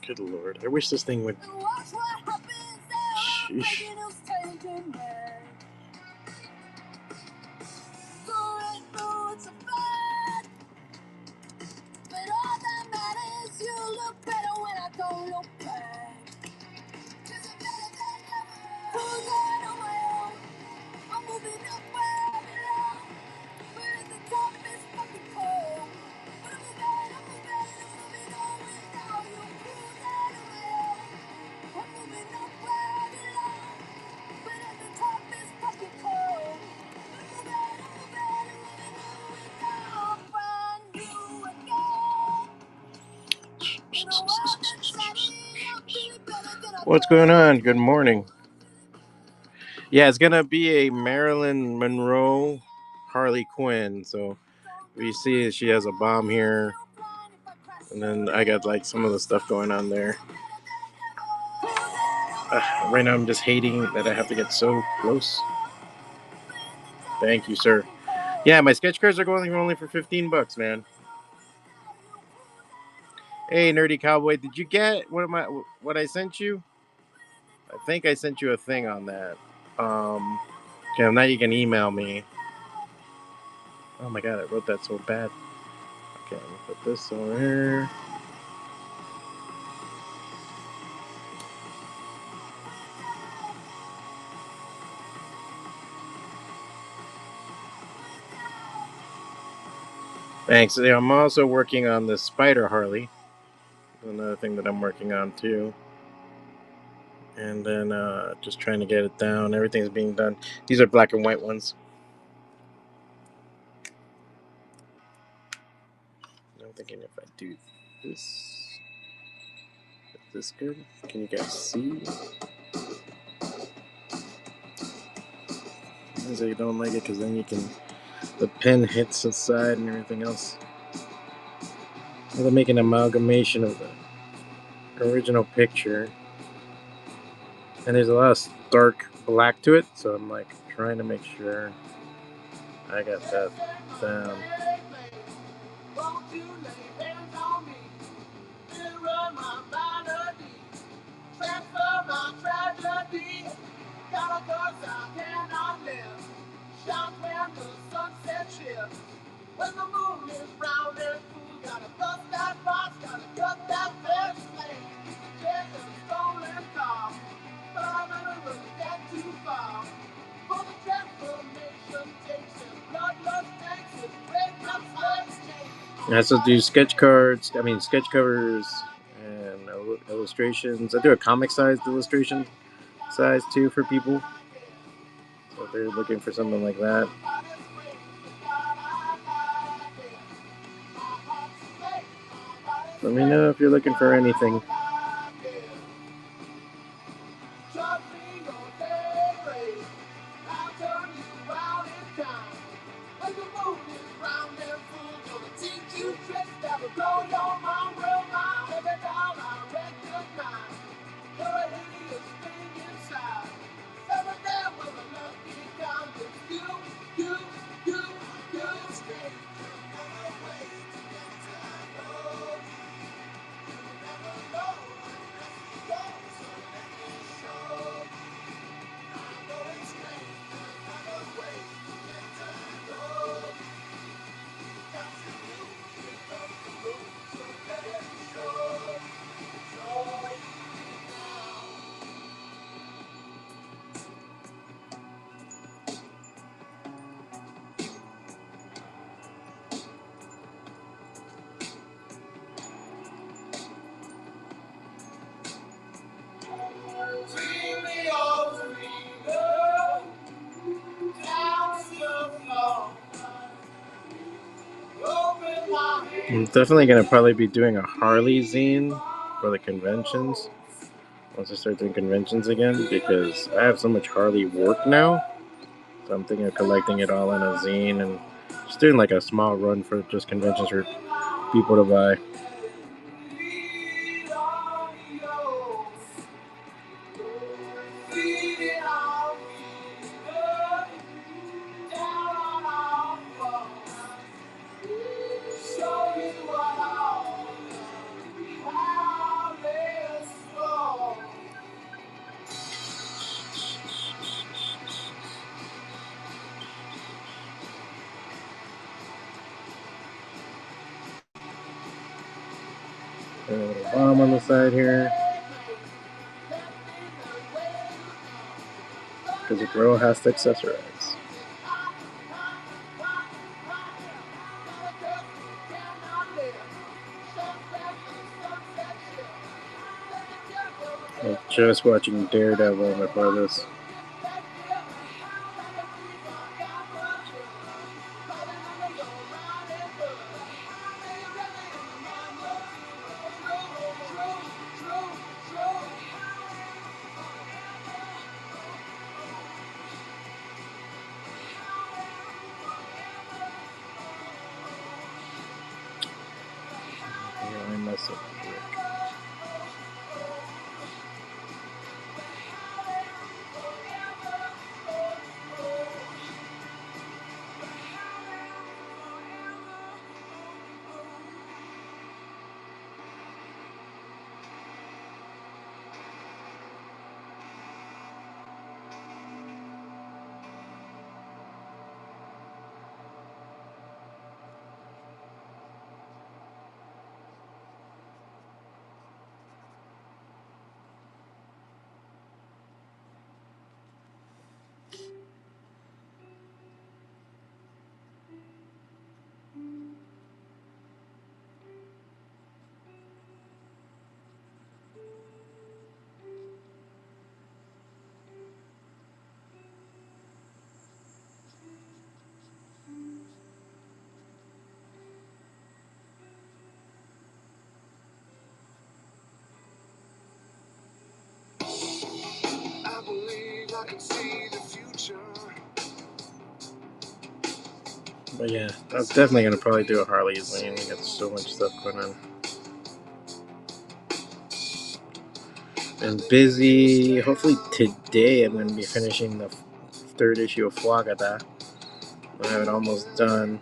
Good Lord. I wish this thing would... Sheesh. What's going on? Good morning. Yeah, it's gonna be a Marilyn Monroe Harley Quinn. So we see she has a bomb here, and then I got like some of the stuff going on there. Right now I'm just hating that I have to get so close. Thank you, sir. Yeah, my sketch cards are going only for $15, man. Hey, Nerdy Cowboy, did you get what I sent you? I think I sent you a thing on that. Okay, now you can email me. Oh my god, I wrote that so bad. Okay, I'm gonna put this over here. Thanks. Yeah, I'm also working on the Spider Harley. Another thing that I'm working on too. And then just trying to get it down. Everything's being done. These are black and white ones. I'm thinking if I do this, is this good? Can you guys see? I say you don't like it because then you can, the pen hits the side and everything else. I'm gonna make an amalgamation of the original picture. And there's a lot of dark black to it, so I'm like trying to make sure I got that down. When the moon is round and full, gotta bust that box, gotta cut that fence lane. Get the stolen car, but I'm gonna look that too far. For the transformation takes his bloodlust takes his break up size change. I also do sketch cards, sketch covers and illustrations. I do a comic sized illustration size too for people. So if they're looking for something like that. Let me know if you're looking for anything. I'm definitely going to probably be doing a Harley zine for the conventions. once I start doing conventions again, because I have so much Harley work now. So I'm thinking of collecting it all in a zine and just doing like a small run for just conventions for people to buy. Got a little bomb on the side here. Because the girl has to accessorize. I was just watching Daredevil before this. I mess up quick. I believe I can see the future. But yeah, I'm definitely gonna probably do a Harleys lane. We got so much stuff going on. Been busy. Hopefully today I'm gonna be finishing the third issue of FWACATA. I have it almost done,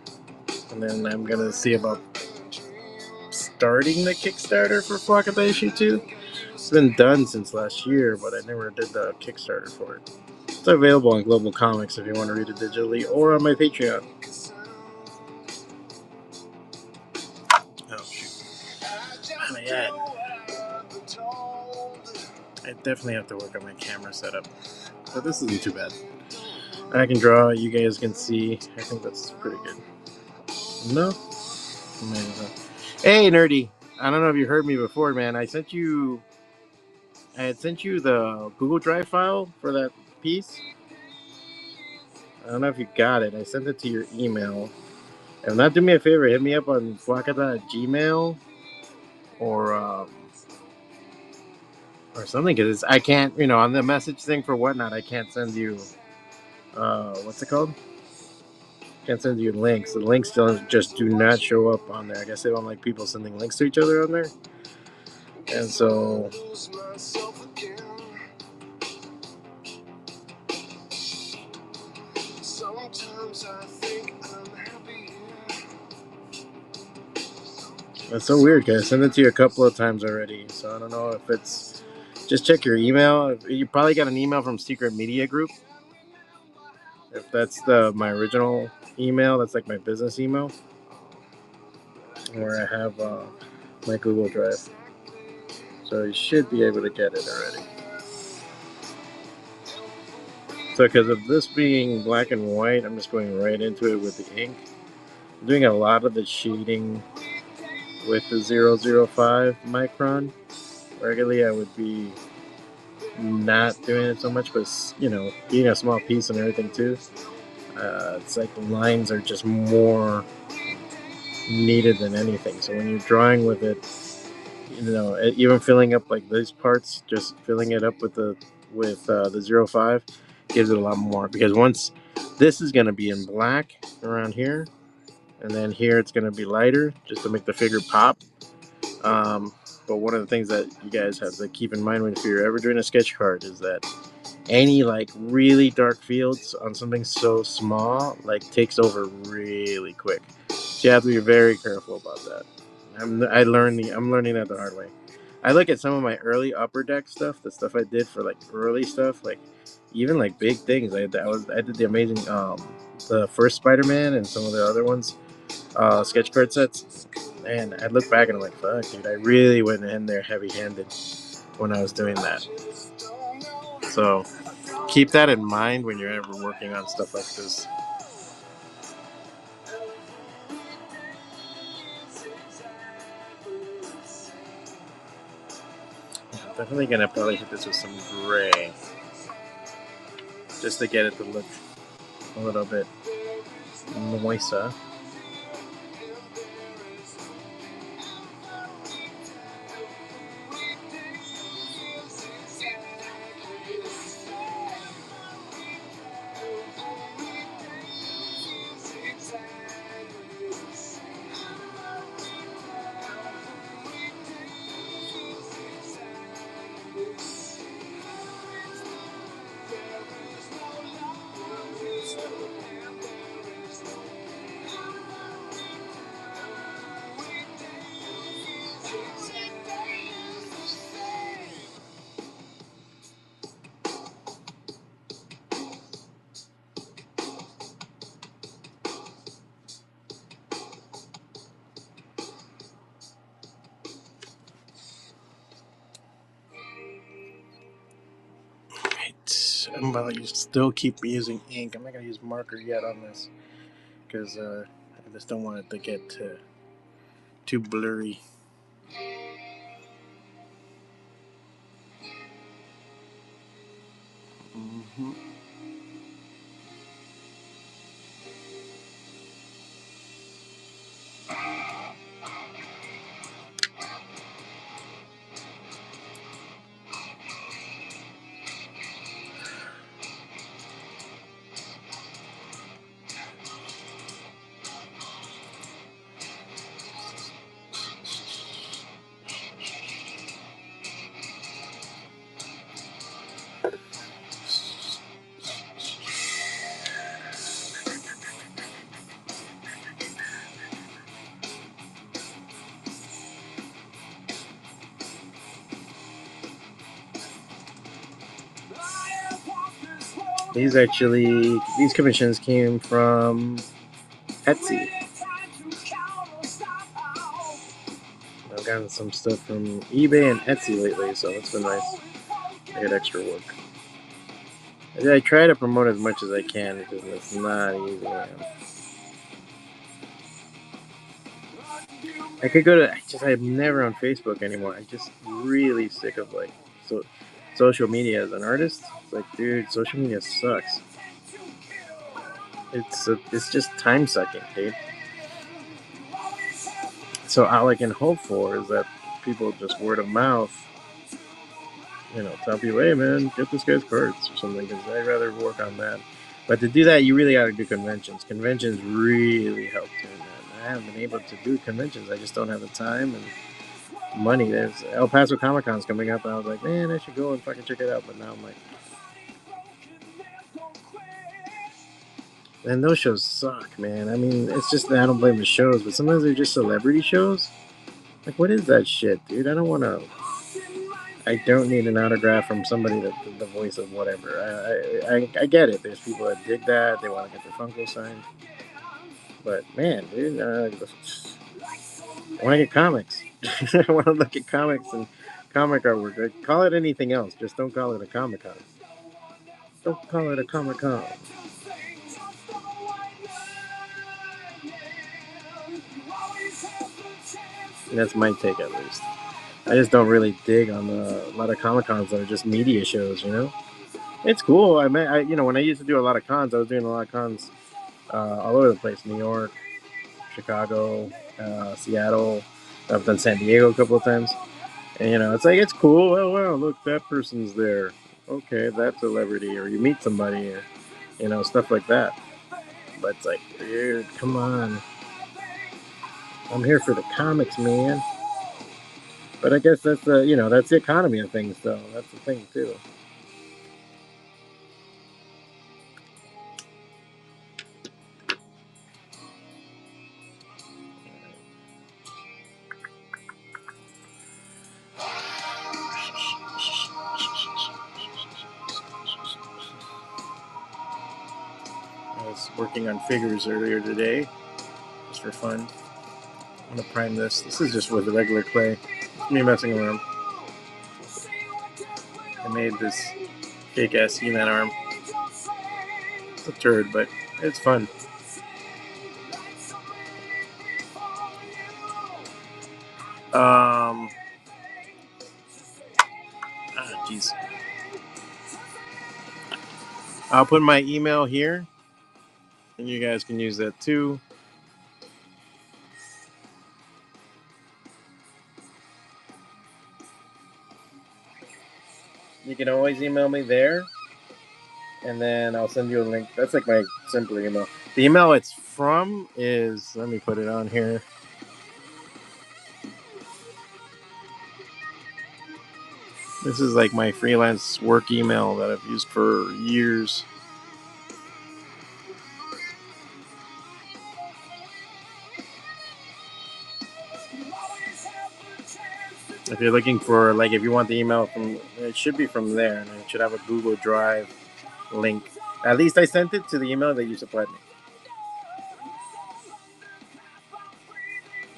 and then I'm gonna see about starting the Kickstarter for FWACATA issue 2. It's been done since last year, but I never did the Kickstarter for it. It's available on Global Comics if you want to read it digitally, or on my Patreon. Oh shoot! Oh my god! I definitely have to work on my camera setup, but this isn't too bad. I can draw. You guys can see. I think that's pretty good. No? Hey, Nerdy! I don't know if you heard me before, man. I had sent you the Google Drive file for that piece. I don't know if you got it. I sent it to your email. If not, do me a favor. Hit me up on FWACATA@gmail or something, because I can't, on the message thing for Whatnot, I can't send you, what's it called? Can't send you links. The links just do not show up on there. I guess they don't like people sending links to each other on there. And so that's so weird, because I sent it to you a couple of times already. So I don't know if it's... Just check your email. You probably got an email from Secret Media Group. If that's my original email, that's like my business email, where I have my Google Drive. So you should be able to get it already. So because of this being black and white, I'm just going right into it with the ink. I'm doing a lot of the shading with the 005 micron. Regularly I would be not doing it so much, but being a small piece and everything too, it's like the lines are just more needed than anything. So when you're drawing with it, You know, even filling up like these parts, just filling it up with the 05 gives it a lot more, because once this is going to be in black around here, and then here it's going to be lighter just to make the figure pop. But one of the things that you guys have to keep in mind when if you're ever doing a sketch card is that any like really dark fields on something so small like takes over really quick. So you have to be very careful about that. I'm learning that the hard way. I look at some of my early Upper Deck stuff, the stuff I did for like early stuff, like even like big things. I did the amazing the first Spider-Man and some of the other ones, sketch card sets. And I look back and I'm like, fuck, dude, I really went in there heavy-handed when I was doing that. So keep that in mind when you're ever working on stuff like this. Definitely gonna probably hit this with some gray, just to get it to look a little bit moister. I'm about to still keep using ink. I'm not gonna use marker yet on this because I just don't want it to get too blurry. Mm-hmm. These commissions came from Etsy. I've gotten some stuff from eBay and Etsy lately, so it's been nice. I get extra work. I try to promote as much as I can because it's not easy, man. I could go to. I'm never on Facebook anymore. I'm just really sick of like social media as an artist. It's like, dude, social media sucks. It's just time sucking, dude. So all I can hope for is that people just word of mouth, tell people, hey man, get this guy's cards or something, because I'd rather work on that. But to do that, you really got to do conventions. Conventions really help doing that. I haven't been able to do conventions. I just don't have the time and money. There's El Paso Comic Con's coming up, and I was like, man, I should go and fucking check it out. But now I'm like, man, those shows suck, man. I mean, it's just that I don't blame the shows, but sometimes they're just celebrity shows. Like, what is that shit, dude? I don't need an autograph from somebody that's the voice of whatever. I get it. There's people that dig that. They want to get their Funko signed. But, man, dude, I want to get comics. I want to look at comics and comic artwork. Like, call it anything else. Just don't call it a Comic-Con. Don't call it a Comic-Con. That's my take, at least. I just don't really dig on a lot of Comic Cons that are just media shows. It's cool. When I used to do a lot of cons, I was doing a lot of cons all over the place: New York, Chicago, Seattle. I've done San Diego a couple of times. And, you know, it's like, it's cool. Oh, wow, look, that person's there. Okay, that's celebrity. Or you meet somebody, or, you know, stuff like that. But it's like, dude, come on. I'm here for the comics, man. But I guess that's the, you know, that's the economy of things, though. That's the thing, too. I was working on figures earlier today, just for fun. I'm gonna prime this. This is just with the regular clay. It's me messing around. I made this fake ass He-Man arm. It's a turd, but it's fun. Jeez. I'll put my email here, and you guys can use that too. You can always email me there, and then I'll send you a link. That's like my simple email. The email it's from is, let me put it on here. This is like my freelance work email that I've used for years. If you're looking for, like, if you want the email from, it should be from there, and it should have a Google Drive link. At least I sent it to the email that you supplied me.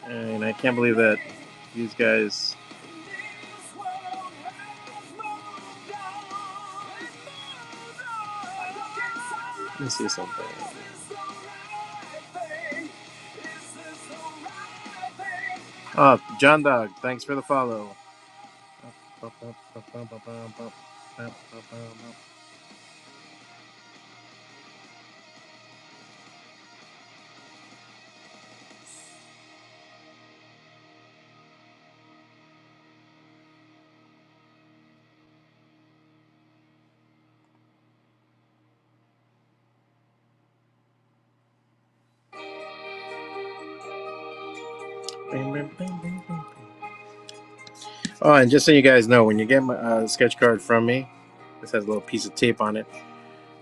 And I can't believe that these guys. Let me see something. Oh, John Dog, thanks for the follow. Oh, and just so you guys know, when you get my sketch card from me, this has a little piece of tape on it,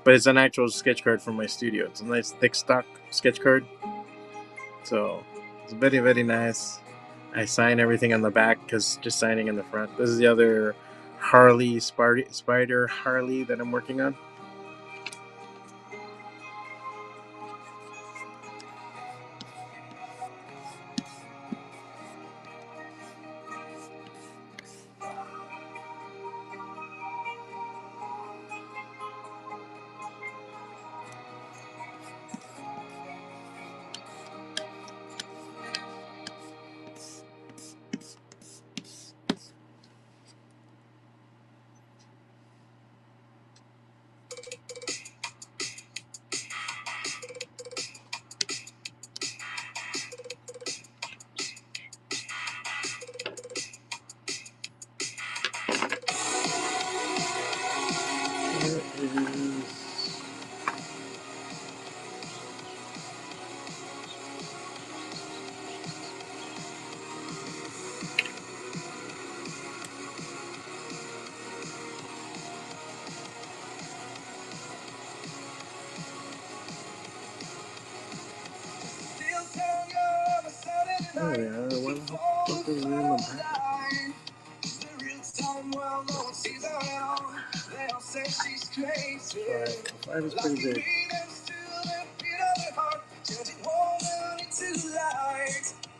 but it's an actual sketch card from my studio. It's a nice thick stock sketch card, so it's very, very nice. I sign everything on the back because just signing in the front. This is the other Harley Spider Harley that I'm working on. Oh yeah, what the fuck is in the back? Five is pretty big.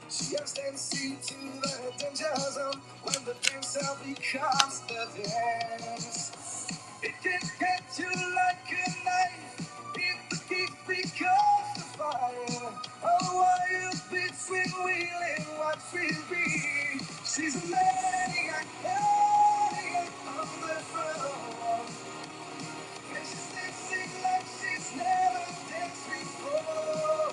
She understands to the danger zone when the dance becomes the dance. It can cut you like a knife if the heat becomes the fire. Oh, why you between wheel and what will be? She's a maniac, maniac on the front. And she's dancing like she's never danced before.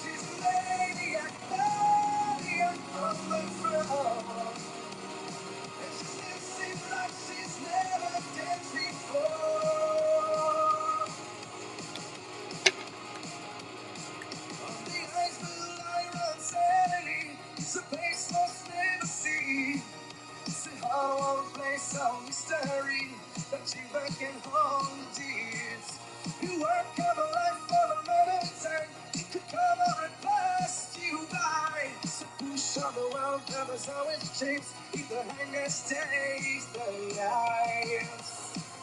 She's a maniac, maniac on the front. about mystery that you back and hold the deeds. You work of a life for a minute and could come on and pass you by. So push on the world, covers how it shapes. Either hang or stays the light.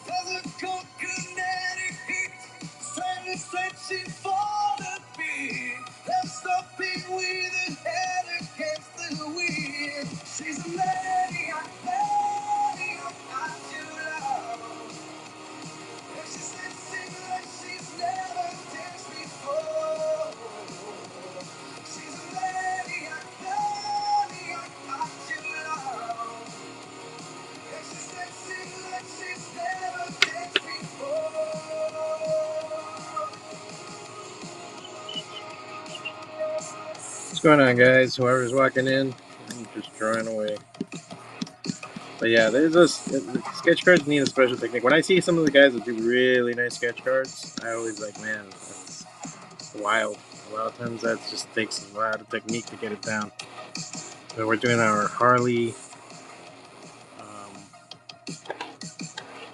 There's a coconut heat, stretching for the beat. There's something with a head against the wind. She's a maniac, I do love. And she's dancing like she's never danced before. She's a maniac, I do love. And she's dancing like she's never danced before. What's going on, guys? Whoever's walking in, I'm just drawing away. But yeah, there's sketch cards need a special technique. When I see some of the guys that do really nice sketch cards, I always like, man, that's wild. A lot of times that just takes a lot of technique to get it down. So we're doing our Harley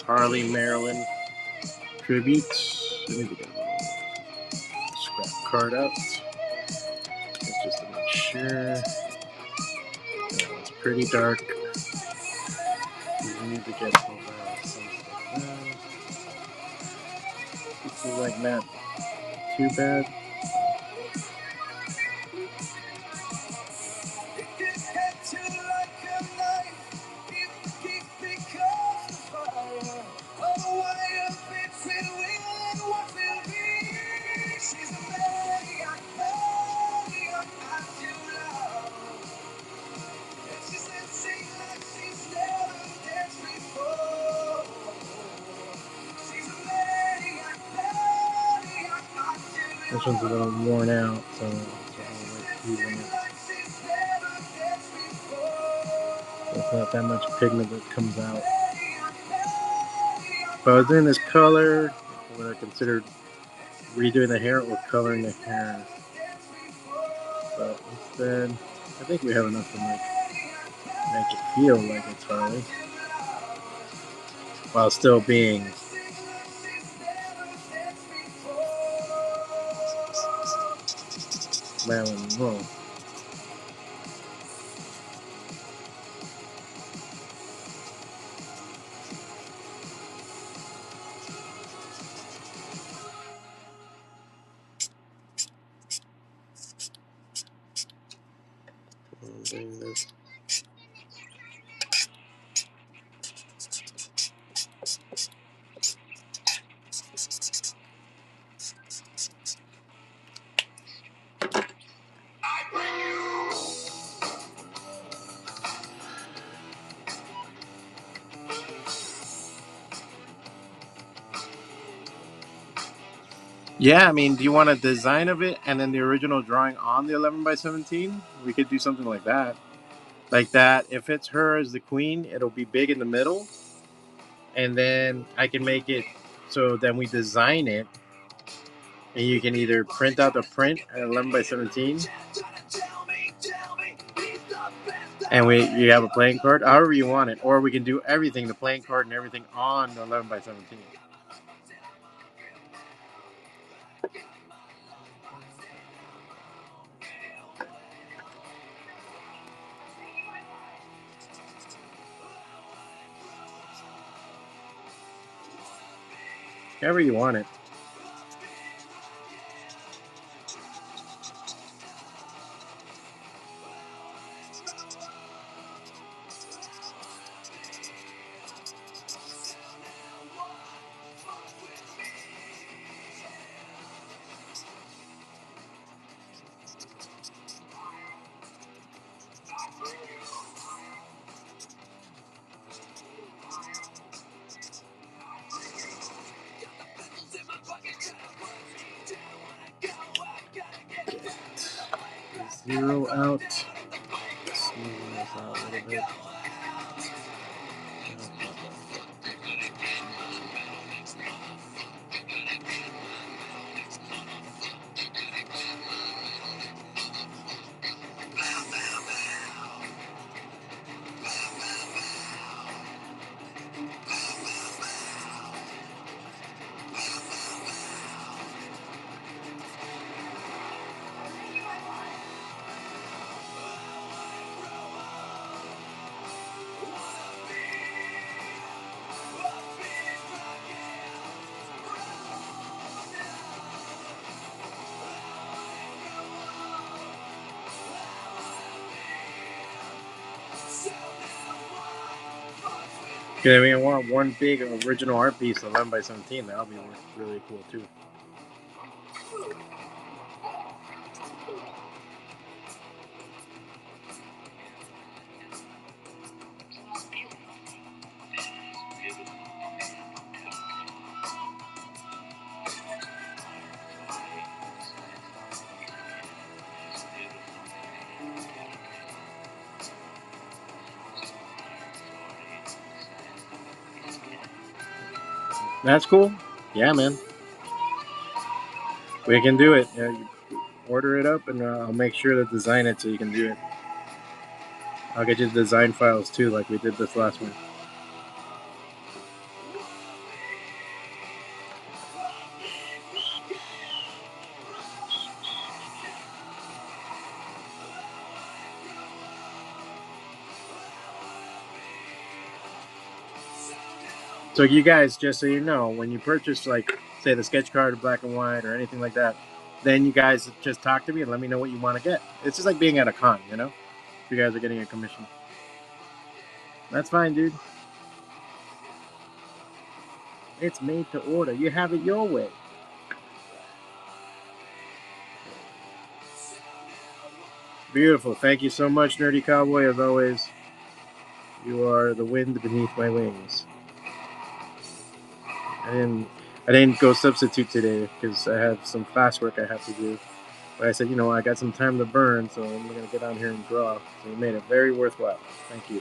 Maryland tribute. Let me get a little scrap card out. Just to make sure. Oh, it's pretty dark. We need to get some stuff down. This is like not too bad. This one's a little worn out, so there's not that much pigment that comes out. If I was doing this color, I would have considered redoing the hair or coloring the hair. But instead, I think we have enough to make it feel like it's Harley, while still being Marilyn Monroe. Bring this. Yeah, I mean, do you want a design of it and then the original drawing on the 11 by 17? We could do something like that. Like that, if it's her as the queen, it'll be big in the middle. And then I can make it so then we design it. And you can either print out the print at 11 by 17. And you have a playing card, however you want it. Or we can do everything, the playing card and everything on the 11 by 17. However you want it. Zero out. Smoothing this out a little bit. Yeah, I mean, I want one big original art piece, 11 by 17. That'll be really cool too. That's cool. Yeah, man. We can do it. You order it up, and I'll make sure to design it so you can do it. I'll get you the design files too, like we did this last one. So you guys, just so you know, when you purchase, like, say the sketch card, black and white, or anything like that, then you guys just talk to me and let me know what you want to get. It's just like being at a con, you know? If you guys are getting a commission. That's fine, dude. It's made to order. You have it your way. Beautiful. Thank you so much, Nerdy Cowboy, as always. You are the wind beneath my wings. I didn't go substitute today because I have some classwork I have to do. But I said, you know, I got some time to burn, so I'm going to get on here and draw. So you made it very worthwhile. Thank you.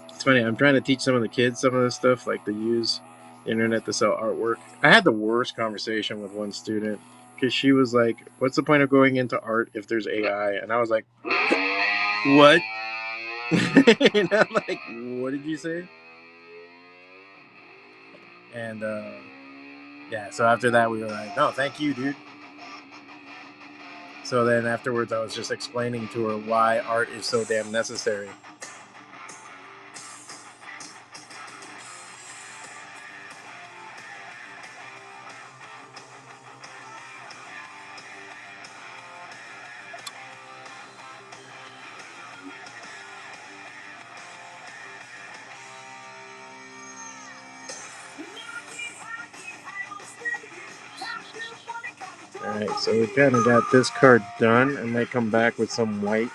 It's funny. I'm trying to teach some of the kids some of this stuff, like to use the internet to sell artwork. I had the worst conversation with one student because she was like, "What's the point of going into art if there's AI?" And I was like, "What?" And I'm like, "What did you say?" And yeah, so after that, we were like, "No, thank you, dude." So then afterwards, I was just explaining to her why art is so damn necessary. Alright, so we kind of got this card done. I might come back with some white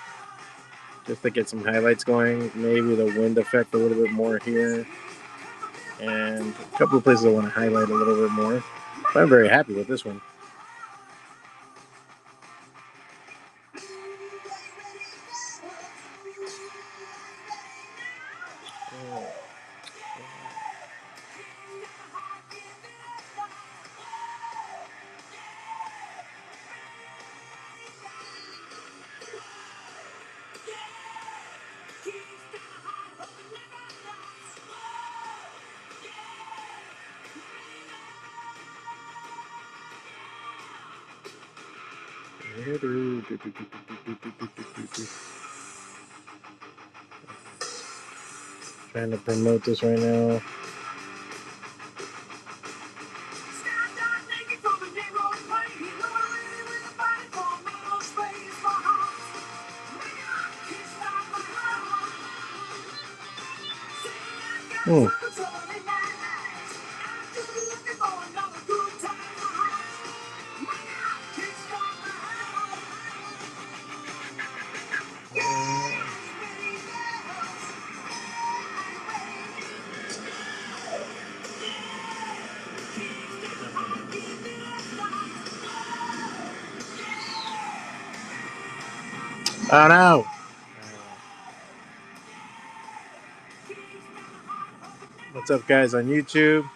just to get some highlights going. Maybe the wind effect a little bit more here. And a couple of places I want to highlight a little bit more. But I'm very happy with this one. Trying to promote this right now. Oh no! What's up, guys, on YouTube?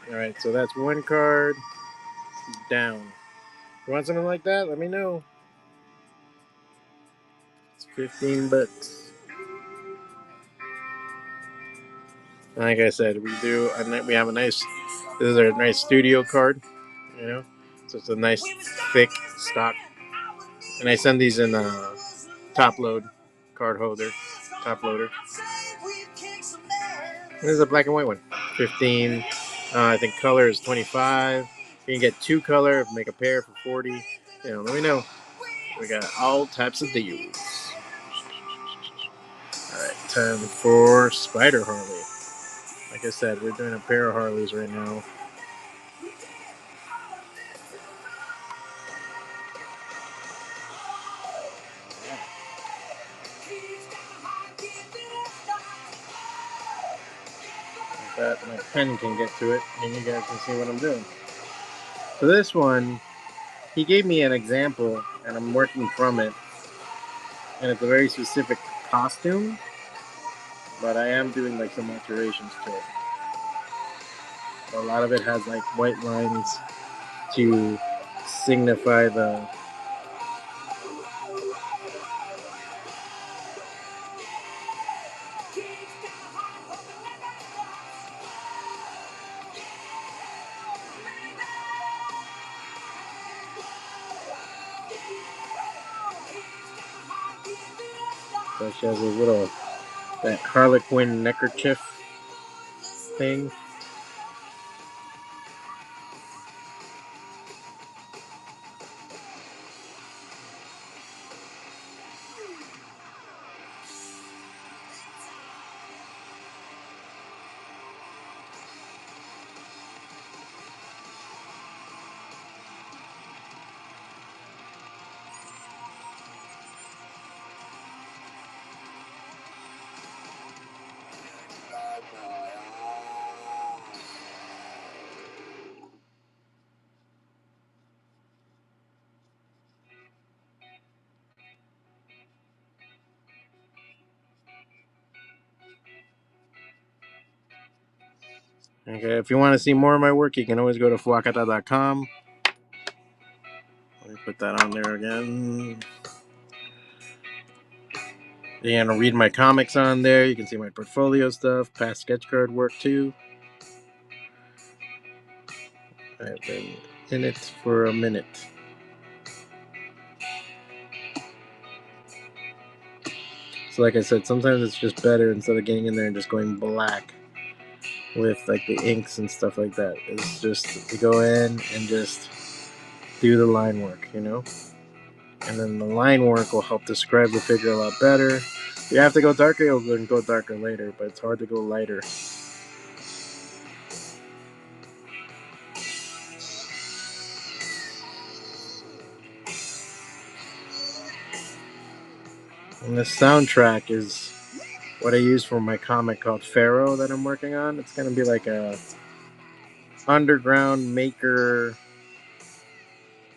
Alright, so that's one card down. You want something like that? Let me know. It's $15. Like I said, we have a nice. This is our nice studio card, you know. So it's a nice thick stock, and I send these in a top load card holder, top loader. This is a black and white one, 15. I think color is 25. You can get two color, make a pair for 40. You know, let me know. We got all types of deals. Alright, time for Spider Harley. Like I said, we're doing a pair of Harleys right now. That my pen can get to it, and you guys can see what I'm doing. So this one, he gave me an example, and I'm working from it, and it's a very specific costume, but I am doing like some alterations to it. A lot of it has like white lines to signify the so she has a little that Harlequin neckerchief thing. Okay, if you want to see more of my work, you can always go to FWACATA.com. Let me put that on there again. You can read my comics on there. You can see my portfolio stuff, past sketch card work too. I've been in it for a minute. So like I said, sometimes it's just better instead of getting in there and just going black with like the inks and stuff like that. It's just to go in and just do the line work, you know? And then the line work will help describe the figure a lot better. If you have to go darker, you'll go darker later, but it's hard to go lighter. And the soundtrack is what I use for my comic called Pharaoh that I'm working on. It's going to be like a underground maker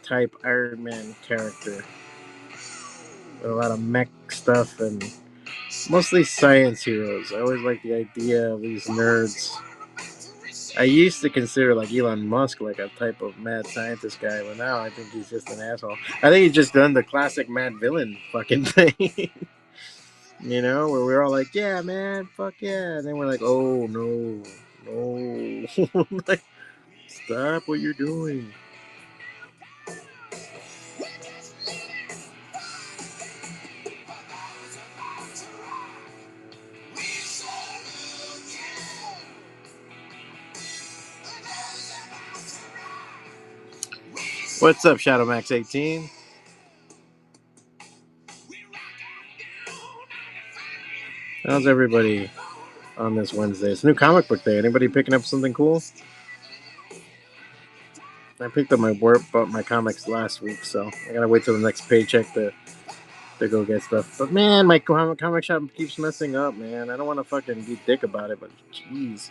type Iron Man character with a lot of mech stuff and mostly science heroes. I always like the idea of these nerds. I used to consider like Elon Musk like a type of mad scientist guy, but now I think he's just an asshole. I think he's just done the classic mad villain fucking thing. You know, where we're all like, yeah, man, fuck yeah. And then we're like, oh, no, no. Like, stop what you're doing. What's up, ShadowMax18? How's everybody on this Wednesday? It's new comic book day. Anybody picking up something cool? I picked up bought my comics last week, so I gotta wait till the next paycheck to go get stuff. But man, my comic shop keeps messing up, man. I don't want to fucking be dick about it, but jeez,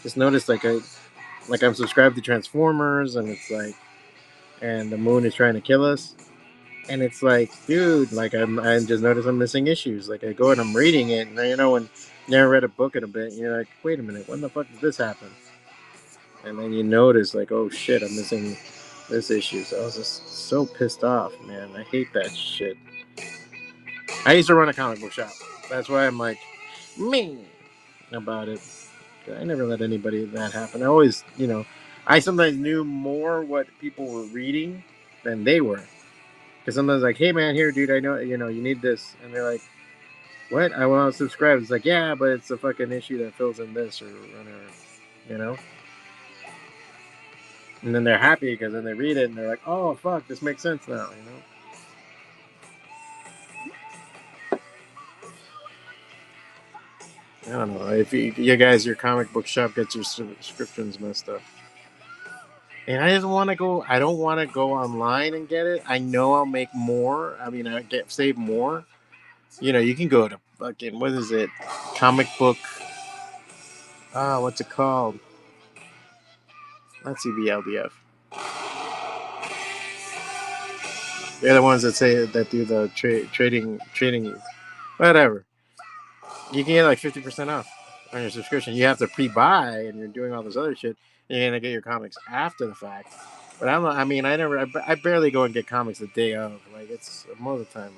just noticed I'm subscribed to Transformers, and it's like, and the moon is trying to kill us, and it's like, dude, like I just noticed I'm missing issues. Like I go and I'm reading it, and you know when you never read a book in a bit, and you're like, wait a minute, when the fuck did this happen? And then you notice like, oh shit, I'm missing this issue. So I was just so pissed off, man. I hate that shit. I used to run a comic book shop. That's why I'm like, me about it. I never let anybody that happen. I always, I sometimes knew more what people were reading than they were. Because sometimes like, hey man, here, dude, I know, you need this. And they're like, what? I want to subscribe. It's like, yeah, but it's a fucking issue that fills in this or whatever, you know? And then they're happy because then they read it and they're like, oh, fuck, this makes sense now, I don't know if you guys, your comic book shop gets your subscriptions messed up. And I just want to go. I don't want to go online and get it. I know I'll make more. I mean, I get save more. You know, you can go to fucking what is it? Comic book. What's it called? Not CBLDF. They're the ones that say that do the trading, whatever. You can get like 50% off on your subscription. You have to pre-buy, and you're doing all this other shit. And you're gonna get your comics after the fact. But I'm. I mean, I never. I barely go and get comics the day of. Like it's most of the time.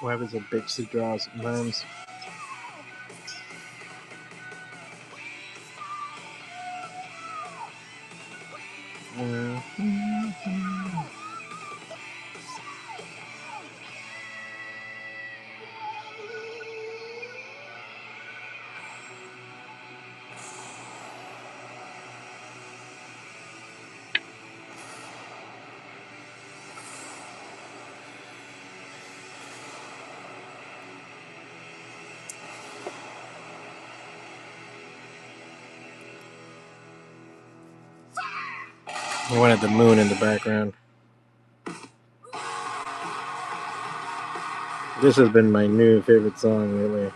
What happens a bitch that draws sometimes? I wanted the moon in the background. This has been my new favorite song lately.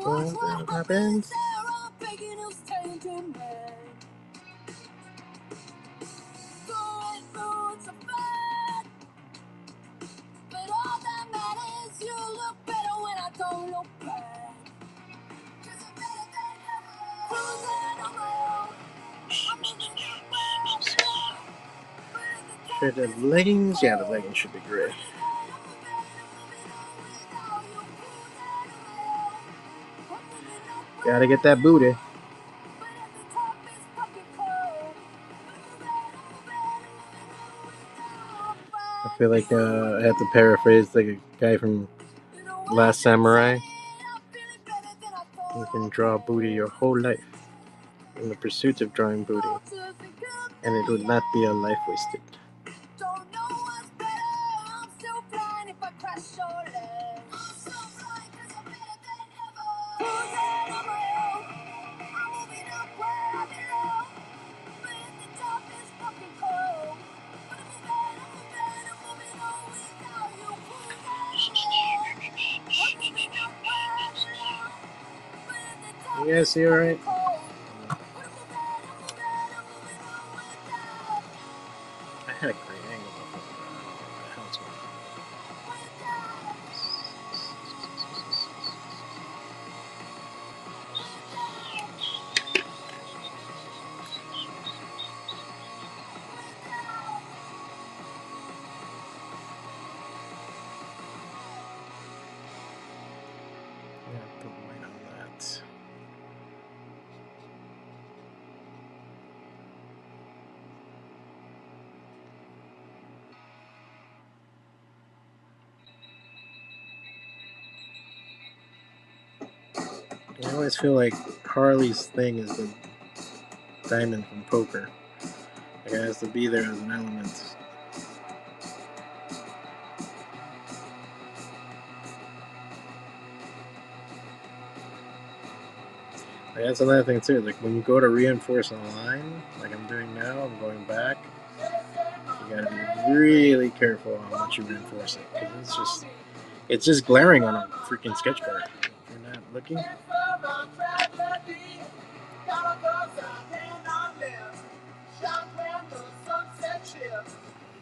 What happens? Should the leggings? Yeah, the leggings should be gray. Gotta get that booty. I feel like I have to paraphrase like a guy from Last Samurai. You can draw booty your whole life in the pursuit of drawing booty, and it would not be a life wasted. You guys see alright? I had a great angle. What the hell's going on? Yeah, put white on that. I always feel like Harley's thing is the diamond from poker. Like it has to be there as an element. Like that's another thing too. Like when you go to reinforce a line, like I'm doing now, I'm going back. You gotta be really careful how much you reinforce it because it's just glaring on a freaking sketch card. If you're not looking.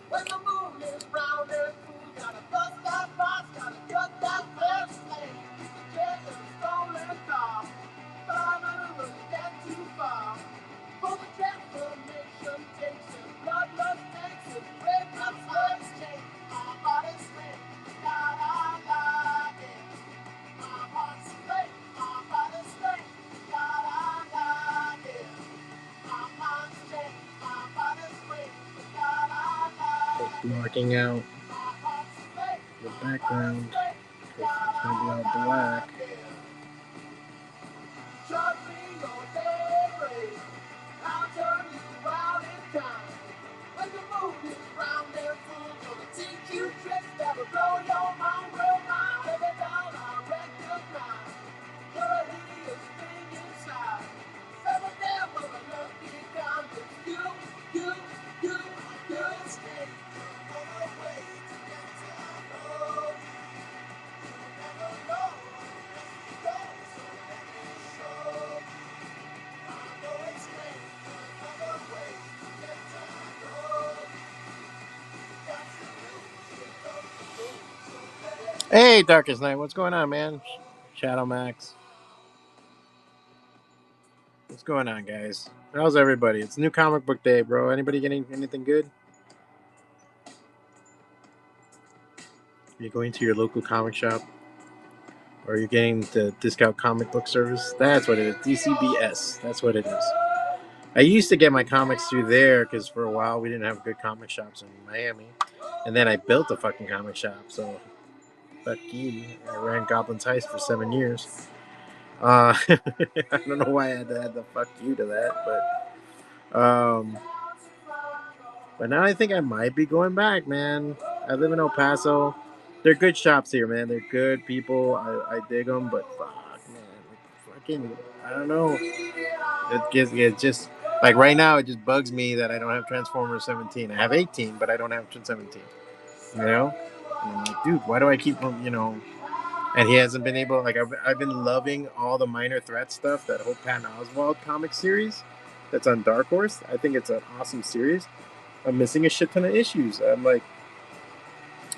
When the moon is round and full, gotta bust that box, gotta cut that fence lane. Get a stolen car, but I'm not looking that too far. For the transformation takes it, bloodlust takes it, red blood cells change. Our body's straight, la it. Our heart's straight, our body's straight, la it. Our heart's straight, our body's straight, la it. Blocking out the background. It's gonna be all black. I'll turn you out in time. When the moon is round and full, gonna teach you tricks that'll blow your mind, real mind. Every time I recognize, you're a hideous thing inside. Every damn of a lucky kind, it's you. Stay on the way to get to know. You never know unless you go, so let me show. I know it's late, another way to get to know. Hey, Darkest Night, what's going on, man? Shadow Max, what's going on, guys? How's everybody? It's new comic book day, bro. Anybody getting anything good? Are you going to your local comic shop? Or are you getting the discount comic book service? That's what it is. DCBS. That's what it is. I used to get my comics through there because for a while we didn't have good comic shops in Miami. And then I built a fucking comic shop, so fuck you. I ran Goblin's Heist for 7 years. I don't know why I had to add the fuck you to that, but now I think I might be going back, man. I live in El Paso. They're good shops here, man. They're good people. I dig them, but fuck, man. Like, fucking, I don't know. It just, like right now, it just bugs me that I don't have Transformers 17. I have 18, but I don't have 17. You know? And I'm like, dude, why do I keep, and he hasn't been able, like, I've been loving all the Minor Threat stuff, that whole Patton Oswalt comic series that's on Dark Horse. I think it's an awesome series. I'm missing a shit ton of issues. I'm like,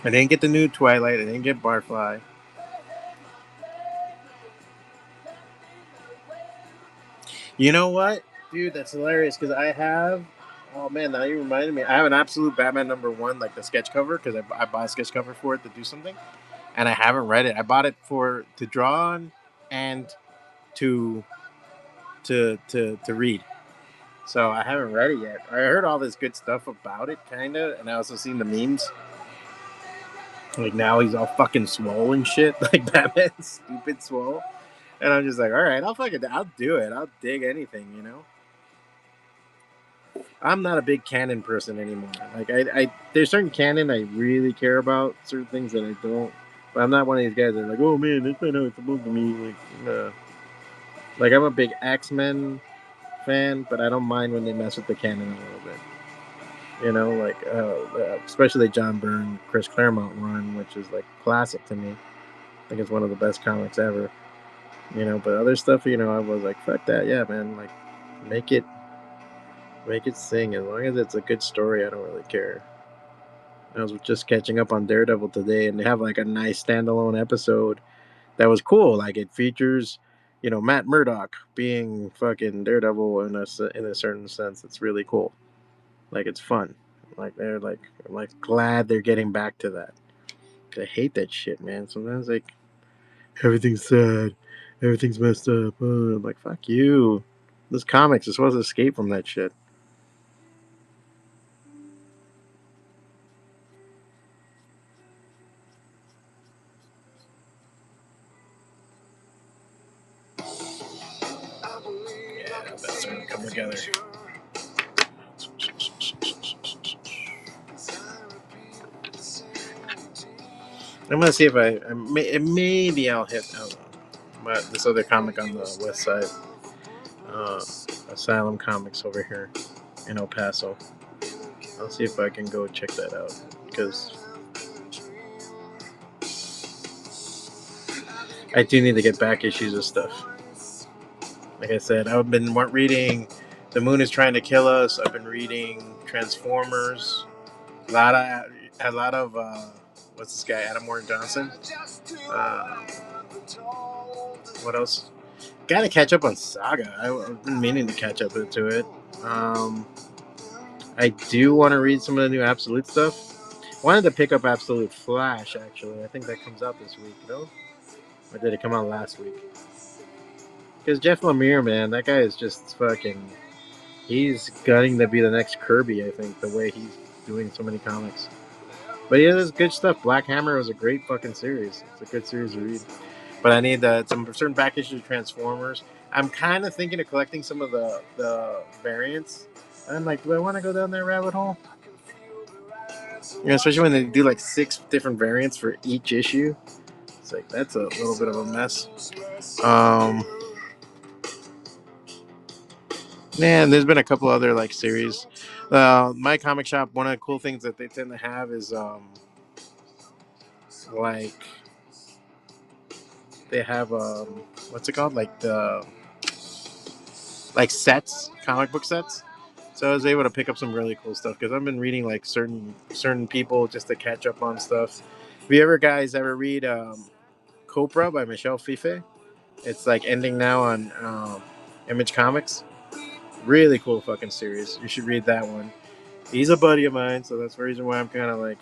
I didn't get the new Twilight. I didn't get Barfly. You know what, dude? That's hilarious because I have. Oh man, now you reminded me. I have an Absolute Batman #1, like the sketch cover, because I bought a sketch cover for it to do something, and I haven't read it. I bought it to draw on and to to read. So I haven't read it yet. I heard all this good stuff about it, kind of, and I also seen the memes. Like now he's all fucking swole and shit, like Batman's stupid swole. And I'm just like, all right, I'll do it. I'll dig anything, you know. I'm not a big canon person anymore. Like there's certain canon I really care about, certain things that I don't. But I'm not one of these guys that are like, oh man, that's not how it's supposed to be. Like, nah. Like I'm a big X-Men fan, but I don't mind when they mess with the canon a little bit. You know, like especially John Byrne, Chris Claremont run, which is like classic to me. I think it's one of the best comics ever. You know, but other stuff, you know, I was like, fuck that, yeah, man. Like, make it sing. As long as it's a good story, I don't really care. I was just catching up on Daredevil today, and they have like a nice standalone episode that was cool. Like it features, you know, Matt Murdock being fucking Daredevil in a certain sense. It's really cool. Like it's fun. Like I'm like glad they're getting back to that. I hate that shit, man. Sometimes like everything's sad, everything's messed up. I'm like fuck you. This comics is supposed to escape from that shit. how that's going to come together. I'm gonna see if maybe I'll hit this other comic on the west side, Asylum Comics over here in El Paso. I'll see if I can go check that out because I do need to get back issues of stuff. Like I said, I've been reading The Moon is Trying to Kill Us. I've been reading Transformers. A lot of what's this guy, Adam Warren Johnson? What else? Gotta catch up on Saga. I've been meaning to catch up to it. I do want to read some of the new Absolute stuff. Wanted to pick up Absolute Flash, actually. I think that comes out this week, no? Or did it come out last week? Because Jeff Lemire, man, that guy is just fucking... He's gunning to be the next Kirby, I think, the way he's doing so many comics. But yeah, there's good stuff. Black Hammer was a great fucking series. It's a good series to read. But I need some certain back issues of Transformers. I'm kind of thinking of collecting some of the variants. And I'm like, do I want to go down that rabbit hole? You know, especially when they do like 6 different variants for each issue. It's like, that's a little bit of a mess. Man, there's been a couple other like series. My comic shop, one of the cool things that they tend to have is like they have what's it called? Like sets, comic book sets. So I was able to pick up some really cool stuff because I've been reading like certain people just to catch up on stuff. Have you guys ever read Copra by Michelle Fife? It's like ending now on Image Comics. Really cool fucking series. You should read that one. He's a buddy of mine, so that's the reason why I'm kind of like.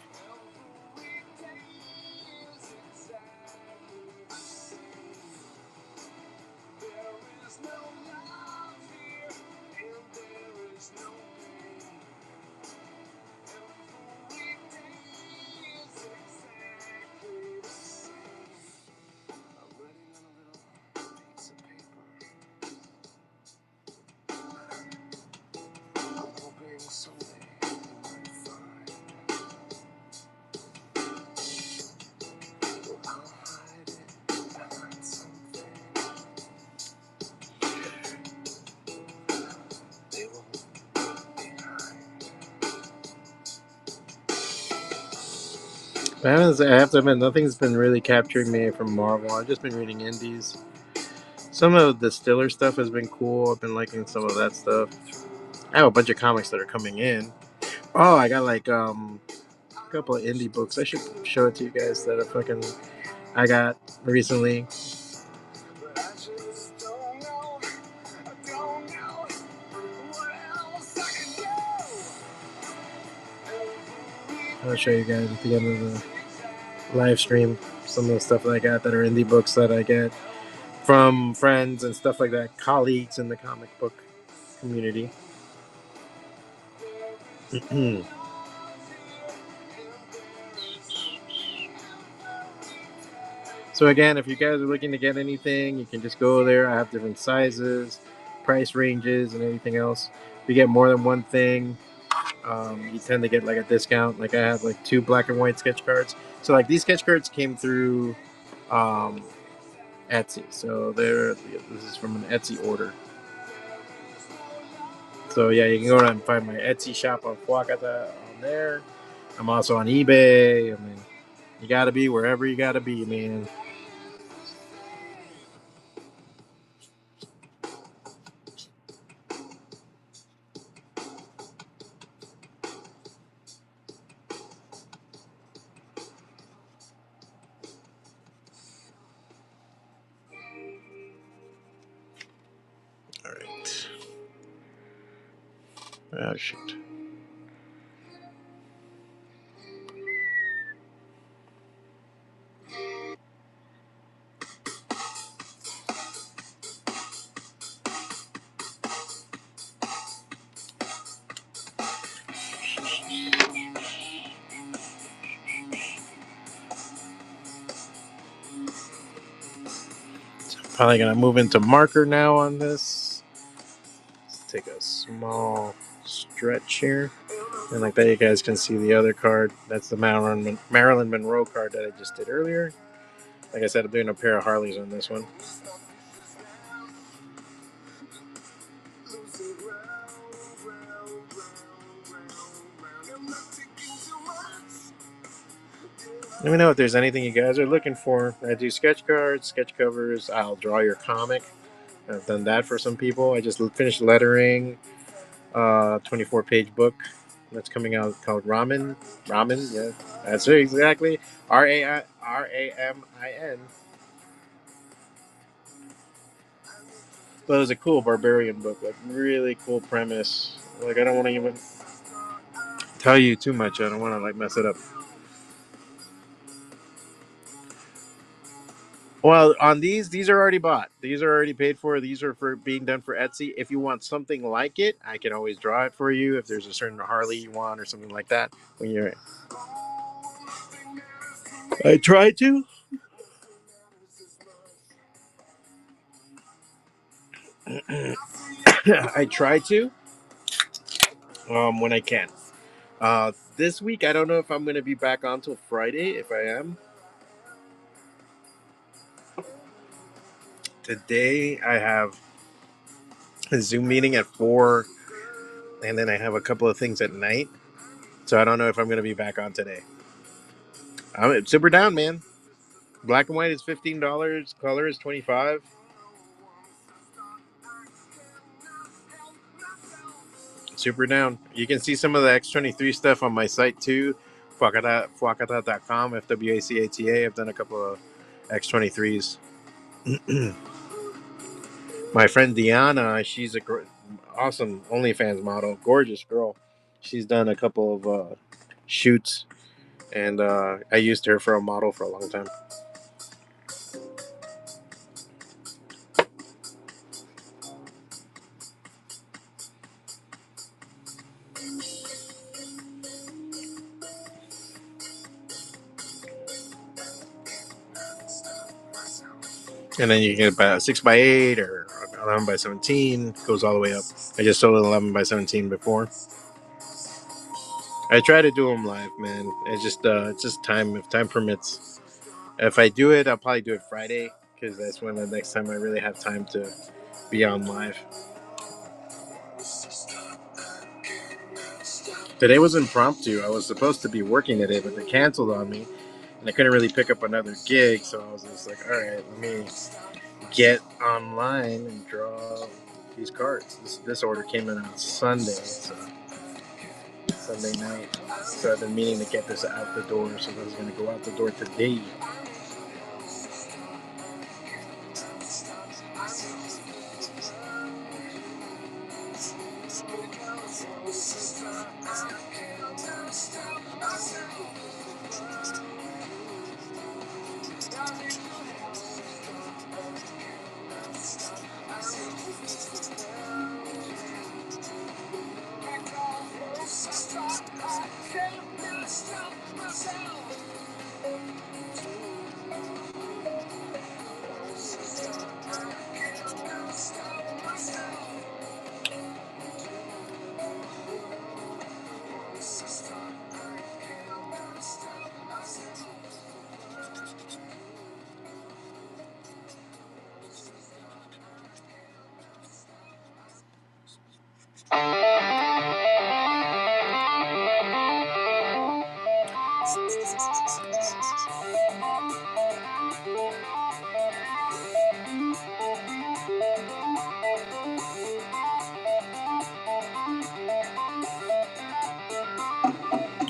I have to admit, nothing's been really capturing me from Marvel. I've just been reading indies. Some of the Stiller stuff has been cool. I've been liking some of that stuff. I have a bunch of comics that are coming in. Oh, I got like a couple of indie books. I should show it to you guys that I got recently. I'll show you guys at the end of the live stream some of the stuff that I got that are indie books that I get from friends and stuff like that, colleagues in the comic book community. So again, if you guys are looking to get anything, you can just go there. I have different sizes, price ranges, and everything else. If you get more than one thing, you tend to get like a discount. Like I have like 2 black and white sketch cards. So like these sketch cards came through Etsy. So this is from an Etsy order. So yeah, you can go around and find my Etsy shop on FWACATA on there. I'm also on eBay. I mean, you gotta be wherever you gotta be, man. All right. Oh shit. Probably gonna move into marker now on this. small stretch here. And like that, you guys can see the other card. That's the Marilyn Monroe card that I just did earlier. Like I said, I'm doing a pair of Harleys on this one. Let me know if there's anything you guys are looking for. I do sketch cards, sketch covers. I'll draw your comic. I've done that for some people. I just finished lettering 24-page book that's coming out called Ramen. Ramen, yeah, that's it exactly. Ramin. But it was a cool barbarian book, like really cool premise. Like I don't want to even tell you too much. I don't want to like mess it up. Well, on these are already bought. These are already paid for. These are for being done for Etsy. If you want something like it, I can always draw it for you. If there's a certain Harley you want or something like that, when you're, I try to. I try to. When I can. This week I don't know if I'm gonna be back on till Friday. If I am, today I have a Zoom meeting at 4, and then I have a couple of things at night. So I don't know if I'm gonna be back on today. I'm super down, man. Black and white is $15. Color is $25. Super down. You can see some of the X23 stuff on my site too. FWACATA.com. FWACATA. I've done a couple of X23s. My friend Deanna, she's a awesome OnlyFans model, gorgeous girl. She's done a couple of shoots, and I used her for a model for a long time. And then you get about 6x8 or 11x17. Goes all the way up. I just sold an 11x17 before. I try to do them live, man. It's just time, if time permits. If I do it, I'll probably do it Friday, because that's when the next time I really have time to be on live. Today was impromptu. I was supposed to be working today, but they canceled on me, and I couldn't really pick up another gig. So I was just like, all right, let me get online and draw these cards. This order came in on Sunday, so Sunday night. So I've been meaning to get this out the door, so this is going to go out the door today.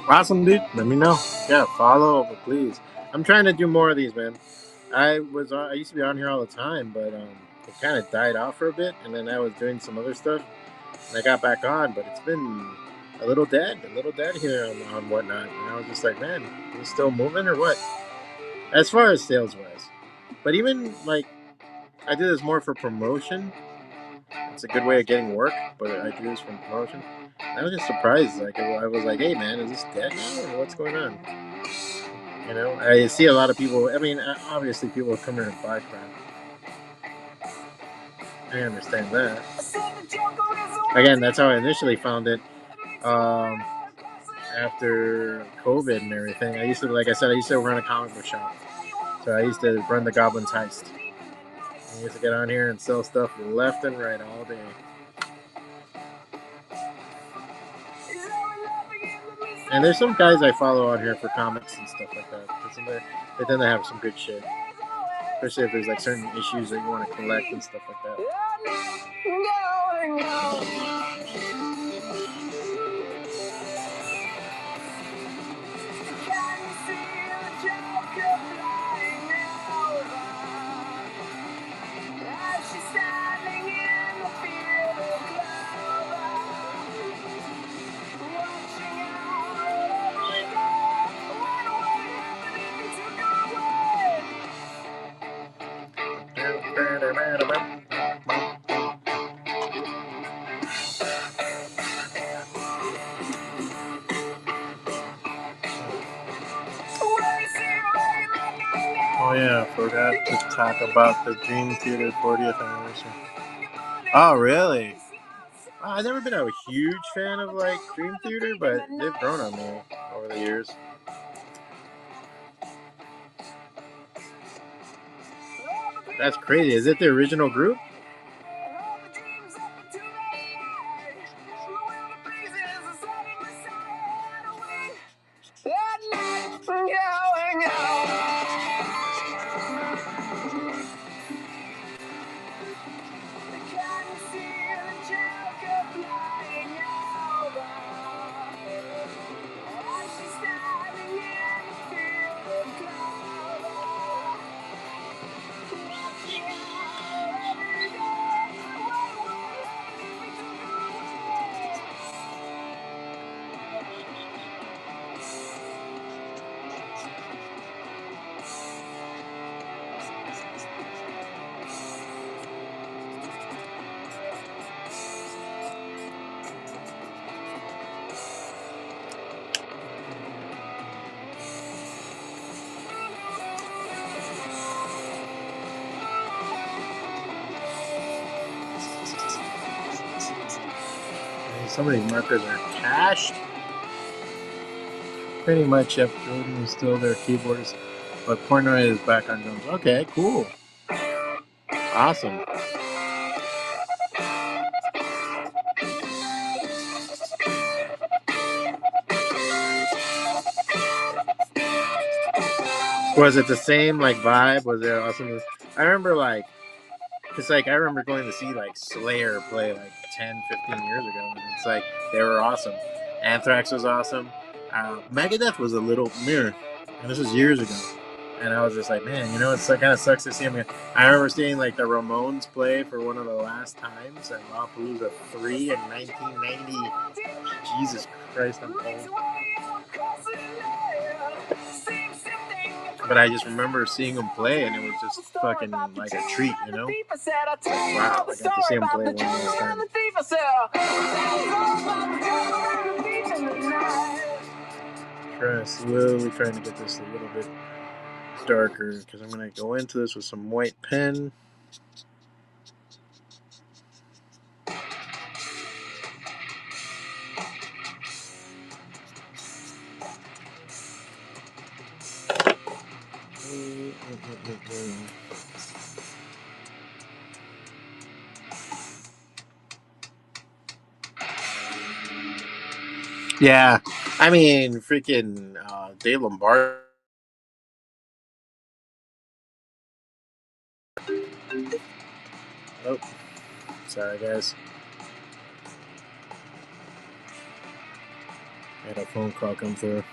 Awesome, dude. Let me know. Yeah, follow, but please. I'm trying to do more of these, man. I used to be on here all the time, but it kind of died off for a bit, and then I was doing some other stuff, and I got back on, but it's been a little dead here on Whatnot. And I was just like, man, is it still moving or what? As far as sales wise, but even like I do this more for promotion. It's a good way of getting work, but I do this for promotion. I was just surprised. Like I was like, hey man, is this dead now or what's going on? You know, I see a lot of people. I mean, obviously people come here and buy crap. I understand that. Again, that's how I initially found it. Um, After COVID and everything, I used to, like I said, I used to run a comic book shop. So I used to run the Goblin's Heist. I used to get on here and sell stuff left and right all day. And there's some guys I follow on here for comics and stuff like that. They tend to have some good shit. Especially if there's like certain issues that you want to collect and stuff like that. Oh yeah, I forgot to talk about the Dream Theater 40th anniversary. Oh really? I've never been a huge fan of like Dream Theater, but they've grown on me over the years. That's crazy. Is it the original group? Some of these markers are cached. Pretty much, Jeff Jordan is still their keyboardist, but Portnoy is back on drums. Okay, cool. Awesome. Was it the same like vibe? Was it awesome? I remember like, cause like I remember going to see like Slayer play like 10, 15 years ago, and it's like they were awesome. Anthrax was awesome. Megadeth was a little mirror, and this was years ago. And I was just like, man, you know, it's kind of sucks to see them. I remember seeing like the Ramones play for one of the last times at Lollapalooza 3 in 1990. Jesus Christ, I'm old. But I just remember seeing him play, and it was just fucking like a treat, you know? Wow, I got to see him play one last time. Slowly trying to get this a little bit darker, because I'm going to go into this with some white pen. Yeah, I mean, freaking Dave Lombardo. Oh, sorry, guys. I had a phone call come through.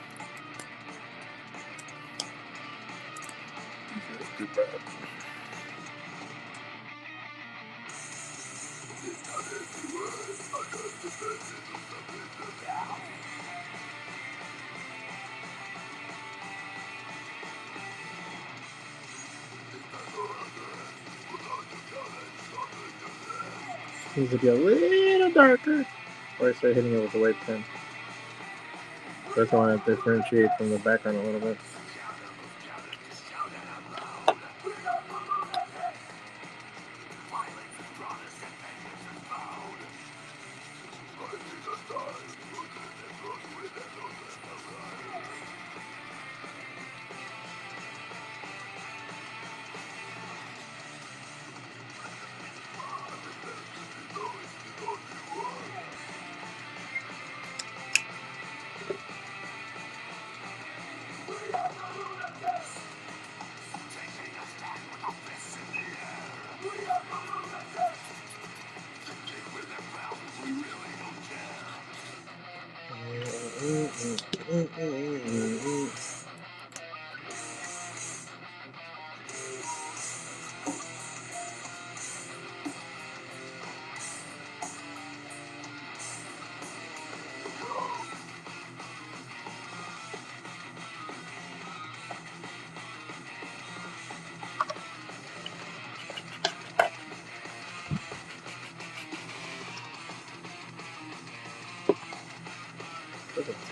Needs to be a little darker, or I start hitting it with the white pen. That's why I want to differentiate from the background a little bit.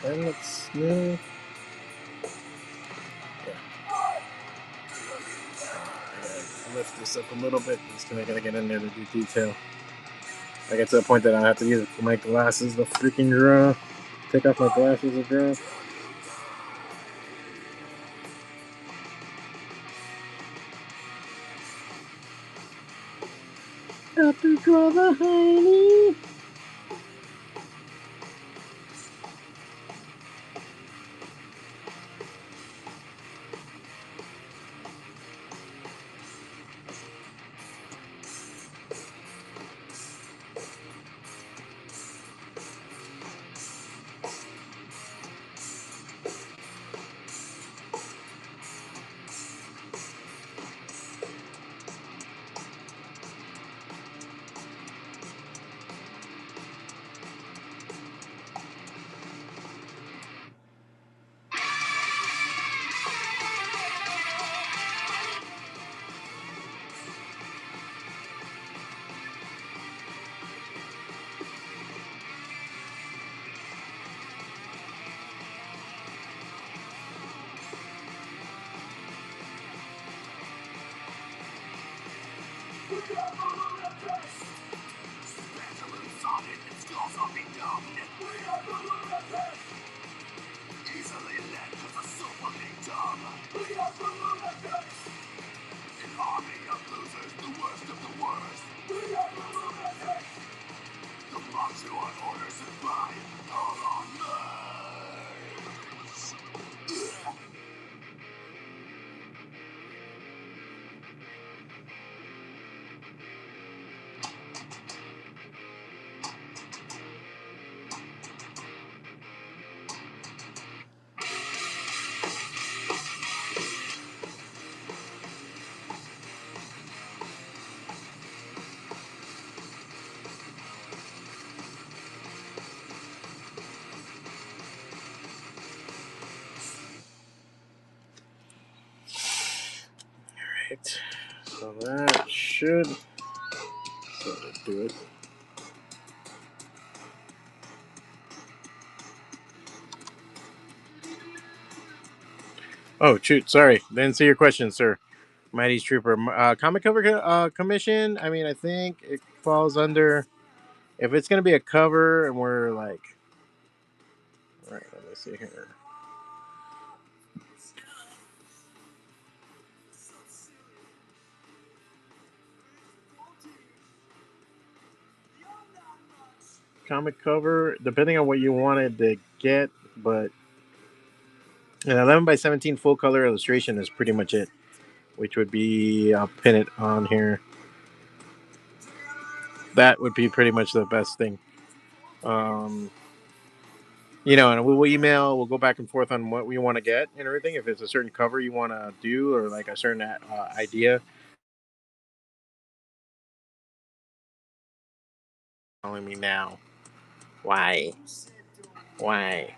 Then let's move. Yeah. Lift this up a little bit. Just gonna gotta get in there to do detail. I get to the point that I have to use my glasses to freaking draw. Take off my glasses to draw. Have to draw the Harley. Right. So that should sort of do it. Oh, shoot. Sorry. Didn't see your question, sir. Mighty's Trooper. Comic cover commission. I mean, I think it falls under. If it's going to be a cover and we're like. All right, let me see here. Comic cover, depending on what you wanted to get, but an 11 by 17 full color illustration is pretty much it, which would be, I'll pin it on here. That would be pretty much the best thing. Um, and we'll email, we'll go back and forth on what we want to get and everything. If it's a certain cover you want to do or like a certain idea, telling me now. Why? Why?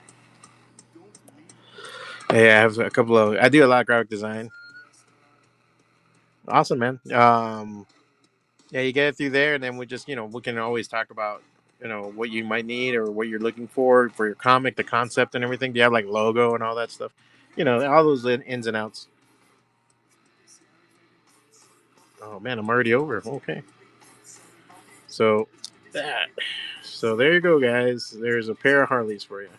Yeah, I have a couple of, I do a lot of graphic design. Awesome, man. Yeah, you get it through there, and then we just, we can always talk about, what you might need or what you're looking for your comic, the concept and everything. Do you have like logo and all that stuff? All those ins and outs. Oh man, I'm already over. Okay, so that, so there you go, guys. There's a pair of Harleys for you.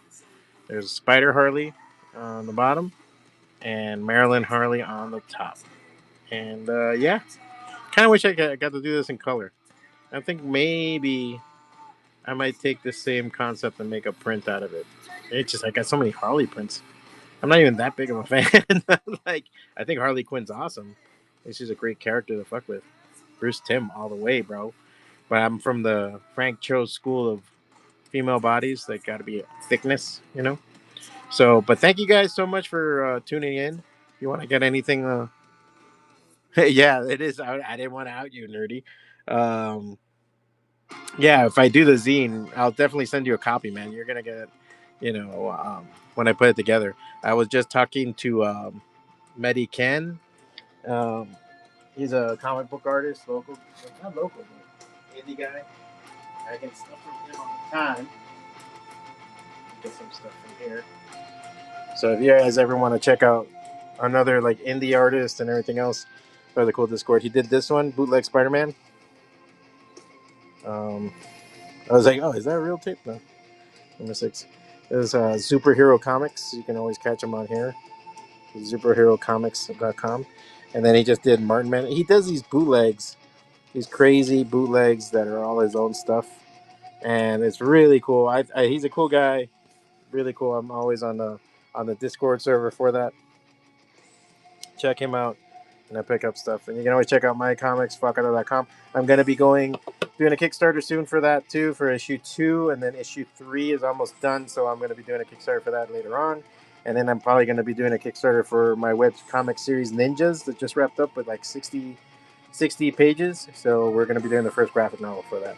There's a Spider Harley on the bottom, and Maryland Harley on the top. And yeah, kind of wish I got to do this in color. I think maybe I might take the same concept and make a print out of it. It's just I got so many Harley prints. I'm not even that big of a fan. Like I think Harley Quinn's awesome. She's a great character to fuck with. Bruce Timm all the way, bro. But I'm from the Frank Cho school of female bodies. They got to be thickness. So, but thank you guys so much for tuning in. You want to get anything? Yeah, it is. I didn't want to out you, nerdy. Um, Yeah, if I do the zine, I'll definitely send you a copy, man. You're gonna get, when I put it together. I was just talking to Medi Ken. Um, he's a comic book artist, local, not local, but indie guy. I get stuff from him all the time. get some stuff in here. So if you guys ever want to check out another like indie artist and everything else, really cool Discord. He did this one, Bootleg Spider-Man. I was like, oh, is that a real tape? No. Number 6 is Superhero Comics. You can always catch him on here, superherocomics.com. And then he just did Martin Man. He does these bootlegs, these crazy bootlegs that are all his own stuff, and it's really cool. He's a cool guy, really cool. I'm always on the Discord server for that. Check him out, and I pick up stuff. And you can always check out my comics, FWACATA.com. I'm going to be doing a Kickstarter soon for that too, for issue 2, and then issue 3 is almost done, so I'm going to be doing a Kickstarter for that later on. And then I'm probably going to be doing a Kickstarter for my web comic series Ninjas that just wrapped up with like 60 pages. So we're going to be doing the first graphic novel for that.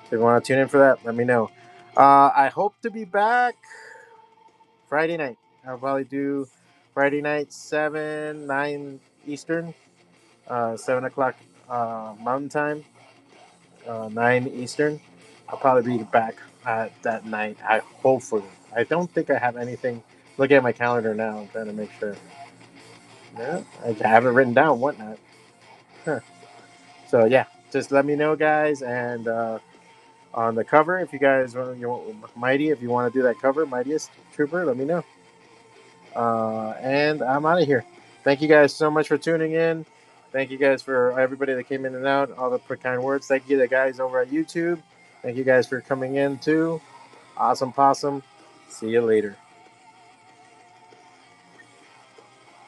If you want to tune in for that, let me know. I hope to be back Friday night. I'll probably do Friday night, 9 Eastern, 7 o'clock Mountain Time, 9 Eastern. I'll probably be back that night. Hopefully. I don't think I have anything. Looking at my calendar now, I'm trying to make sure. No, I have it written down. Whatnot. Huh. So yeah, just let me know, guys. And on the cover, if you guys want, Mighty, if you want to do that cover, Mightiest Trooper, let me know. And I'm out of here. Thank you guys so much for tuning in. Thank you guys for everybody that came in and out, all the kind words. Thank you to the guys over at YouTube. Thank you guys for coming in too. Awesome possum. See you later.